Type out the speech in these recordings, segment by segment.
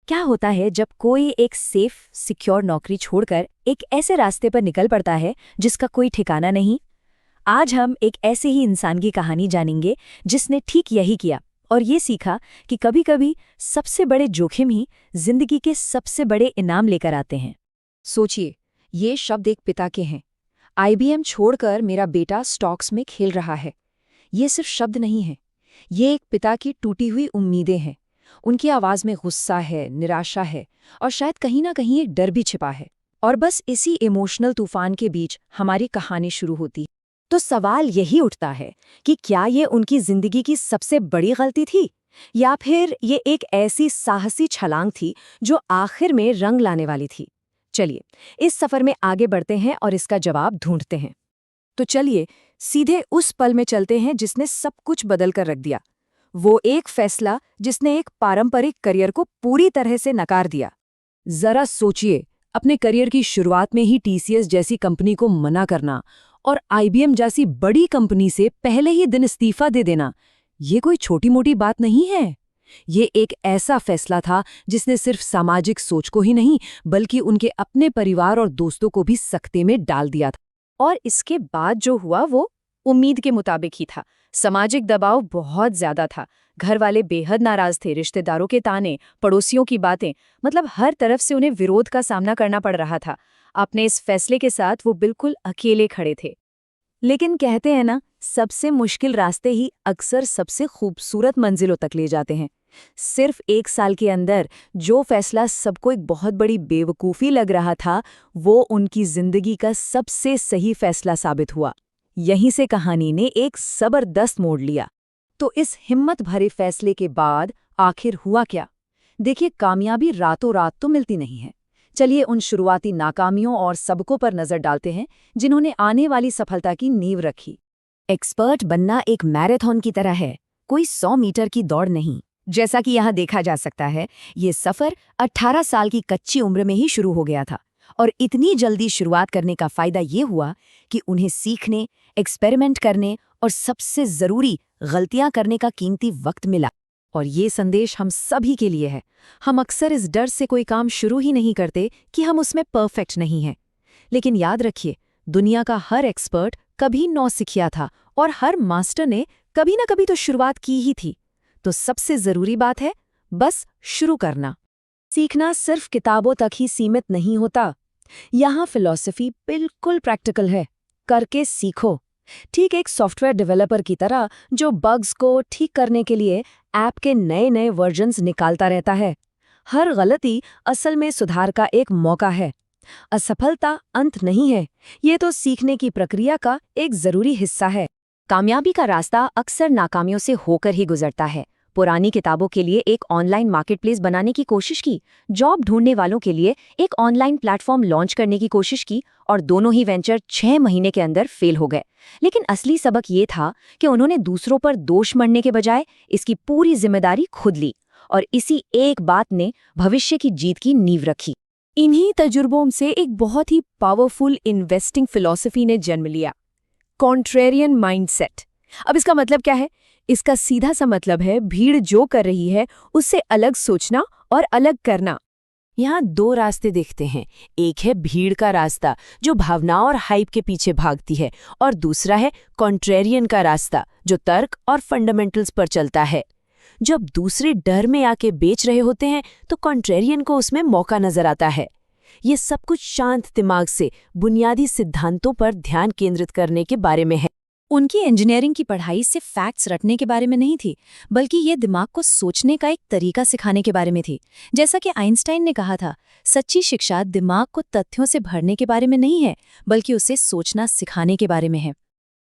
क्या होता है जब कोई एक सेफ सिक्योर नौकरी छोड़कर एक ऐसे रास्ते पर निकल पड़ता है जिसका कोई ठिकाना नहीं। आज हम एक ऐसे ही इंसान की कहानी जानेंगे जिसने ठीक यही किया और ये सीखा कि कभी-कभी सबसे बड़े जोखिम ही जिंदगी के सबसे बड़े इनाम लेकर आते हैं। सोचिए, ये शब्द एक पिता के हैं। आईबीएम छोड़कर मेरा बेटा स्टॉक्स में खेल रहा है। ये सिर्फ शब्द नहीं है, ये एक पिता की टूटी हुई उम्मीदें हैं। उनकी आवाज में गुस्सा है, निराशा है और शायद कहीं ना कहीं एक डर भी छिपा है। और बस इसी इमोशनल तूफान के बीच हमारी कहानी शुरू होती है। तो सवाल यही उठता है कि क्या ये उनकी जिंदगी की सबसे बड़ी गलती थी या फिर ये एक ऐसी साहसी छलांग थी जो आखिर में रंग लाने वाली थी। चलिए इस सफर में आगे बढ़ते हैं और इसका जवाब ढूंढते हैं। तो चलिए सीधे उस पल में चलते हैं जिसने सब कुछ बदल कर रख दिया। वो एक फैसला जिसने एक पारंपरिक करियर को पूरी तरह से नकार दिया। जरा सोचिए, अपने करियर की शुरुआत में ही टीसीएस जैसी कंपनी को मना करना और आईबीएम जैसी बड़ी कंपनी से पहले ही दिन इस्तीफा दे देना, ये कोई छोटी मोटी बात नहीं है। ये एक ऐसा फैसला था जिसने सिर्फ सामाजिक सोच को ही नहीं बल्कि उनके अपने परिवार और दोस्तों को भी सकते में डाल दिया था। और इसके बाद जो हुआ वो उम्मीद के मुताबिक ही था। सामाजिक दबाव बहुत ज्यादा था। घर वाले बेहद नाराज थे, रिश्तेदारों के ताने, पड़ोसियों की बातें, मतलब हर तरफ से उन्हें विरोध का सामना करना पड़ रहा था। अपने इस फैसले के साथ वो बिल्कुल अकेले खड़े थे। लेकिन कहते हैं ना, सबसे मुश्किल रास्ते ही अक्सर सबसे खूबसूरत मंजिलों तक ले जाते हैं। सिर्फ 1 साल के अंदर जो फैसला सबको एक बहुत बड़ी बेवकूफ़ी लग रहा था, वो उनकी जिंदगी का सबसे सही फैसला साबित हुआ। यहीं से कहानी ने एक जबरदस्त मोड़ लिया। तो इस हिम्मत भरे फैसले के बाद आखिर हुआ क्या? देखिए, कामयाबी रातों रात तो मिलती नहीं है। चलिए उन शुरुआती नाकामियों और सबकों पर नजर डालते हैं जिन्होंने आने वाली सफलता की नींव रखी। एक्सपर्ट बनना एक मैराथन की तरह है, कोई 100 मीटर की दौड़ नहीं। जैसा कि यहाँ देखा जा सकता है, ये सफर 18 साल की कच्ची उम्र में ही शुरू हो गया था। और इतनी जल्दी शुरुआत करने का फायदा ये हुआ कि उन्हें सीखने, एक्सपेरिमेंट करने और सबसे ज़रूरी गलतियां करने का कीमती वक्त मिला। और ये संदेश हम सभी के लिए है। हम अक्सर इस डर से कोई काम शुरू ही नहीं करते कि हम उसमें परफेक्ट नहीं हैं। लेकिन याद रखिए, दुनिया का हर एक्सपर्ट कभी नौसिखिया था और हर मास्टर ने कभी ना कभी तो शुरुआत की ही थी। तो सबसे ज़रूरी बात है बस शुरू करना। सीखना सिर्फ किताबों तक ही सीमित नहीं होता। यहाँ फिलॉसफी बिल्कुल प्रैक्टिकल है। करके सीखो। ठीक एक सॉफ्टवेयर डेवलपर की तरह जो बग्स को ठीक करने के लिए ऐप के नए नए वर्जन्स निकालता रहता है। हर गलती असल में सुधार का एक मौका है। असफलता अंत नहीं है, ये तो सीखने की प्रक्रिया का एक जरूरी हिस्सा है। कामयाबी का रास्ता अक्सर नाकामियों से होकर ही गुजरता है। पुरानी किताबों के लिए एक ऑनलाइन मार्केटप्लेस बनाने की कोशिश की, जॉब ढूंढने वालों के लिए एक ऑनलाइन प्लेटफॉर्म लॉन्च करने की कोशिश की और दोनों ही वेंचर 6 महीने के अंदर फेल हो गए। लेकिन असली सबक ये था कि उन्होंने दूसरों पर दोष मढ़ने के बजाय इसकी पूरी जिम्मेदारी खुद ली और इसी एक बात ने भविष्य की जीत की नींव रखी। इन्हीं तजुर्बों से एक बहुत ही पावरफुल इन्वेस्टिंग फिलॉसफी ने जन्म लिया, कॉन्ट्रेरियन माइंडसेट। अब इसका मतलब क्या है? इसका सीधा सा मतलब है भीड़ जो कर रही है उससे अलग सोचना और अलग करना। यहाँ 2 रास्ते दिखते हैं। एक है भीड़ का रास्ता जो भावनाओं और हाइप के पीछे भागती है, और दूसरा है कॉन्ट्रेरियन का रास्ता जो तर्क और फंडामेंटल्स पर चलता है। जब दूसरे डर में आके बेच रहे होते हैं तो कॉन्ट्रेरियन को उसमें मौका नजर आता है। ये सब कुछ शांत दिमाग से बुनियादी सिद्धांतों पर ध्यान केंद्रित करने के बारे में है। उनकी इंजीनियरिंग की पढ़ाई सिर्फ फैक्ट्स रटने के बारे में नहीं थी, बल्कि ये दिमाग को सोचने का एक तरीका सिखाने के बारे में थी। जैसा कि आइंस्टाइन ने कहा था, सच्ची शिक्षा दिमाग को तथ्यों से भरने के बारे में नहीं है, बल्कि उसे सोचना सिखाने के बारे में है।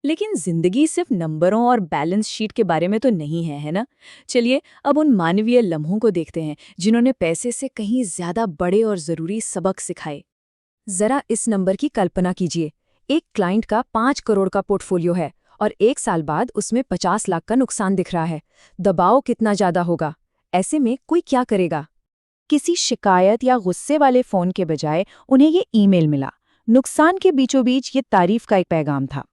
लेकिन जिंदगी सिर्फ नंबरों और बैलेंस शीट के बारे में तो नहीं है, है ना? चलिए अब उन मानवीय लम्हों को देखते हैं जिन्होंने पैसे से कहीं ज्यादा बड़े और जरूरी सबक सिखाए। जरा इस नंबर की कल्पना कीजिए। एक क्लाइंट का 5 करोड़ का पोर्टफोलियो है और 1 साल बाद उसमें 50 लाख का नुकसान दिख रहा है। दबाव कितना ज्यादा होगा? ऐसे में कोई क्या करेगा? किसी शिकायत या गुस्से वाले फोन के बजाय उन्हें ये ईमेल मिला। नुकसान के बीचों बीच ये तारीफ का एक पैगाम था।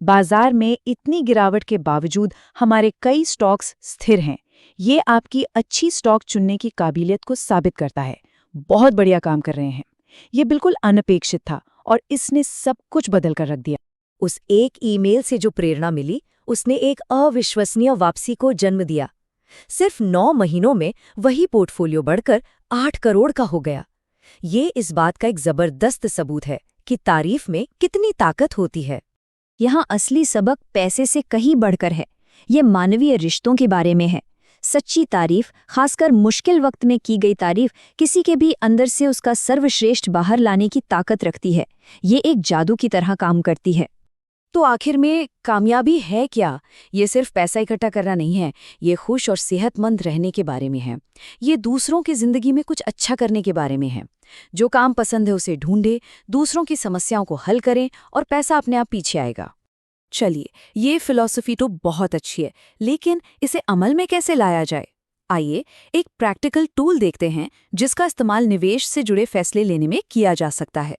बाजार में इतनी गिरावट के बावजूद हमारे कई स्टॉक्स स्थिर हैं। ये आपकी अच्छी स्टॉक चुनने की काबिलियत को साबित करता है। बहुत बढ़िया काम कर रहे हैं। ये बिल्कुल अनपेक्षित था और इसने सब कुछ बदल कर रख दिया। उस एक ईमेल से जो प्रेरणा मिली, उसने एक अविश्वसनीय वापसी को जन्म दिया। सिर्फ 9 महीनों में वही पोर्टफोलियो बढ़कर 8 करोड़ का हो गया। ये इस बात का एक जबरदस्त सबूत है कि तारीफ में कितनी ताकत होती है। यहाँ असली सबक पैसे से कहीं बढ़कर है। ये मानवीय रिश्तों के बारे में है। सच्ची तारीफ, खासकर मुश्किल वक्त में की गई तारीफ, किसी के भी अंदर से उसका सर्वश्रेष्ठ बाहर लाने की ताकत रखती है। ये एक जादू की तरह काम करती है। तो आखिर में कामयाबी है क्या? ये सिर्फ पैसा इकट्ठा करना नहीं है, ये खुश और सेहतमंद रहने के बारे में है। ये दूसरों की जिंदगी में कुछ अच्छा करने के बारे में है। जो काम पसंद है उसे ढूंढे, दूसरों की समस्याओं को हल करें और पैसा अपने आप पीछे आएगा। चलिए, ये फिलॉसफी तो बहुत अच्छी है, लेकिन इसे अमल में कैसे लाया जाए? आइए एक प्रैक्टिकल टूल देखते हैं जिसका इस्तेमाल निवेश से जुड़े फैसले लेने में किया जा सकता है।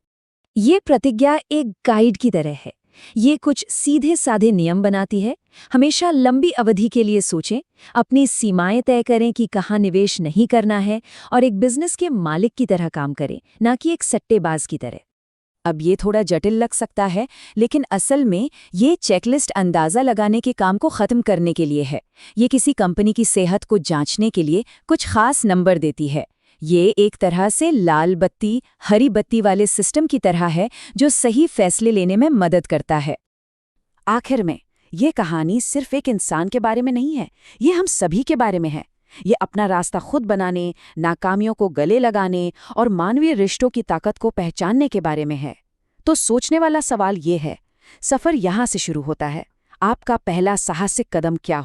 ये प्रतिज्ञा एक गाइड की तरह है। ये कुछ सीधे साधे नियम बनाती है। हमेशा लंबी अवधि के लिए सोचें, अपनी सीमाएं तय करें कि कहाँ निवेश नहीं करना है, और एक बिजनेस के मालिक की तरह काम करें, ना कि एक सट्टेबाज की तरह। अब ये थोड़ा जटिल लग सकता है, लेकिन असल में ये चेकलिस्ट अंदाज़ा लगाने के काम को ख़त्म करने के लिए है। ये किसी कंपनी की सेहत को जांचने के लिए कुछ खास नंबर देती है। ये एक तरह से लाल बत्ती, हरी बत्ती वाले सिस्टम की तरह है जो सही फैसले लेने में मदद करता है। आखिर में, ये कहानी सिर्फ एक इंसान के बारे में नहीं है, ये हम सभी के बारे में है। ये अपना रास्ता खुद बनाने, नाकामियों को गले लगाने और मानवीय रिश्तों की ताकत को पहचानने के बारे में है। तो सोचने वाला सवाल ये है, सफ़र यहाँ से शुरू होता है। आपका पहला साहसिक कदम क्या